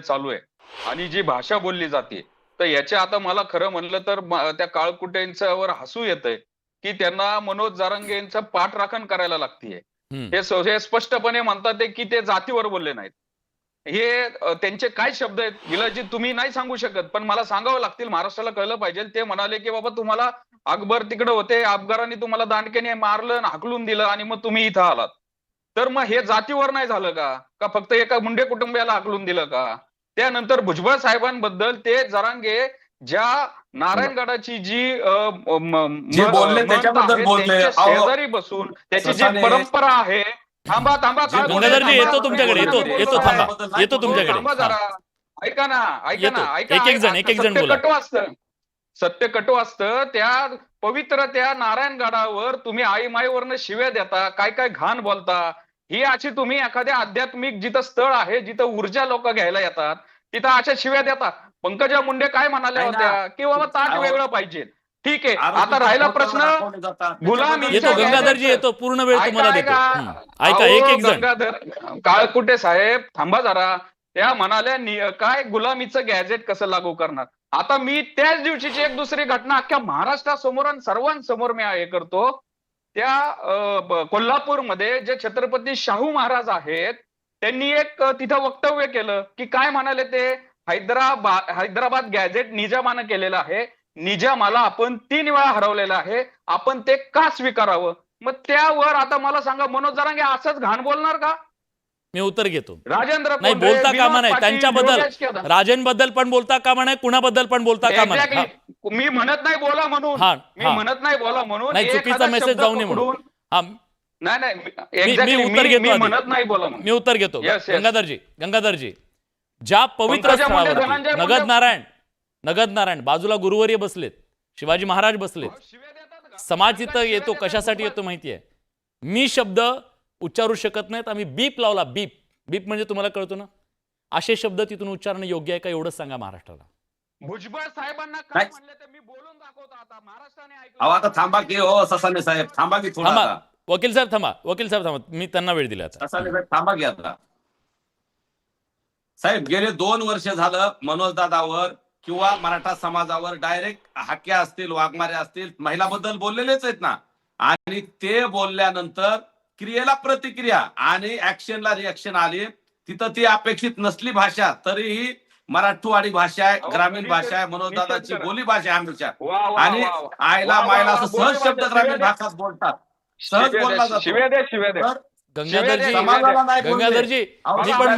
चालू आहे आणि जी भाषा बोलली जाते, तर याच्या आता मला खरं म्हणलं तर त्या काळकुटेंच्यावर हसू येतंय की त्यांना मनोज जरांगे यांचं पाठराखण करायला लागतीये. हे स्पष्टपणे म्हणतात की ते जातीवर बोलले नाहीत. हे त्यांचे काय शब्द आहेत विलासजी तुम्ही नाही सांगू शकत, पण मला सांगावं लागतील, महाराष्ट्राला कळलं पाहिजे. ते म्हणाले की बाबा तुम्हाला अकबर तिकडे होते, अफगारांनी तुम्हाला दांडक्याने मारलं हाकलून दिलं आणि मग तुम्ही इथं आलात. तर मग हे जातीवर नाही झालं का फक्त एका मुंडे कुटुंबियाला हाकलून दिलं का? त्यानंतर भुजबळ साहेबांबद्दल ते जरांगे ज्या नारायणगडाची जी जे बोलले त्याच्याबद्दल बोलले. शेजारी बसून त्याची जी परंपरा आहे. थांबा थांबा गंगाधरजी येतो तुमच्याकडे, येतो थांबा, येतो तुमच्याकडे. थांबा जरा, ऐका ना ऐका ना ऐका. एक एक जण बोला. कटू असतं, सत्य कटू असतं. त्या पवित्र त्या नारायणगडावर तुम्ही आई माईवरनं शिव्या देता, काय काय घाण बोलता. ही अशी तुम्ही एखाद्या आध्यात्मिक जिथं स्थळ आहे, जिथं ऊर्जा लोक घ्यायला येतात, तिथं अशा शिव्या देता. पंकजा मुंडे काय म्हणाल्या होत्या की बाबा ताट वेगळं पाहिजे. ठीक आहे, आता राहिला प्रश्न गुलामी. येतो गंगाधरजी, येतो पूर्ण वेळ तुम्हाला देतो. ऐका एक जण. गंगाधर काळकुटे साहेब थांबा जरा. त्या म्हणाल्या काय गुलामीचं गॅजेट कसं लागू करणार. आता मी त्याच दिवशीची एक दुसरी घटना अख्ख्या महाराष्ट्रासमोर आणि सर्वांसमोर मी हे करतो. त्या कोल्हापूरमध्ये जे छत्रपती शाहू महाराज आहेत, त्यांनी एक तिथं वक्तव्य केलं की काय म्हणाले ते, हैदराबाद गॅजेट निजामानं केलेलं आहे. निजामाला आपण 3 वेळा हरवलेलं आहे, आपण ते का स्वीकारावं. मग त्यावर आता मला सांगा, मनोज जरांगे असंच घाण बोलणार का? मी उत्तर घेतो. राजेंद्र नाही बोलता कामा नाही, त्यांच्याबद्दल राजेंबद्दल पण बोलता कामा नाही, कुणाबद्दल पण बोलता कामा नाही. मी म्हणत नाही बोला म्हणून, मी म्हणत नाही बोला म्हणून, नाही चुकीचा मेसेज जाऊ नये म्हणून. मी उत्तर घेतो, म्हणत नाही बोला. मी उत्तर घेतो. गंगाधरजी ज्या पवित्र स्थळावरती नगद नारायण बाजूला गुरुवर्य बसलेत, शिवाजी महाराज बसलेत, समाज तिथं येतो कशासाठी येतो माहितीये. मी शब्द उच्चारू शकत नाहीत, आम्ही बीप लावला. बीप बीप म्हणजे तुम्हाला कळतो ना, असे शब्द तिथून उच्चारणं योग्य आहे का एवढंच सांगा महाराष्ट्राला. भुजबळ साहेबांना काय म्हणले ते मी बोलून दाखवतो. आता महाराष्ट्राने ऐकलं. आता थांबा की हो ससाने साहेब, थांबा की थोडा. वकील साहेब थांबा, मी त्यांना वेळ दिला. ससाने साहेब थांबा की आता. साहेब गेले 2 वर्ष झालं मनोज दादावर किंवा मराठा समाजावर डायरेक्ट हाक्या असतील, वाघमारे असतील, महिलाबद्दल बोललेलेच आहेत ना. आणि ते बोलल्यानंतर क्रियेला प्रतिक्रिया आणि ऍक्शनला रिएक्शन आली. तिथं ती अपेक्षित नसली भाषा, तरीही मराठवाडी भाषा आहे, ग्रामीण भाषा आहे, मनोज दादाची बोली भाषा आहे आमच्या. आणि आईला मायला असं सहज शब्द ग्रामीण भाषात बोलतात, सहज बोलला जातो. शिव्या द्या. गंगाधरजी मी पण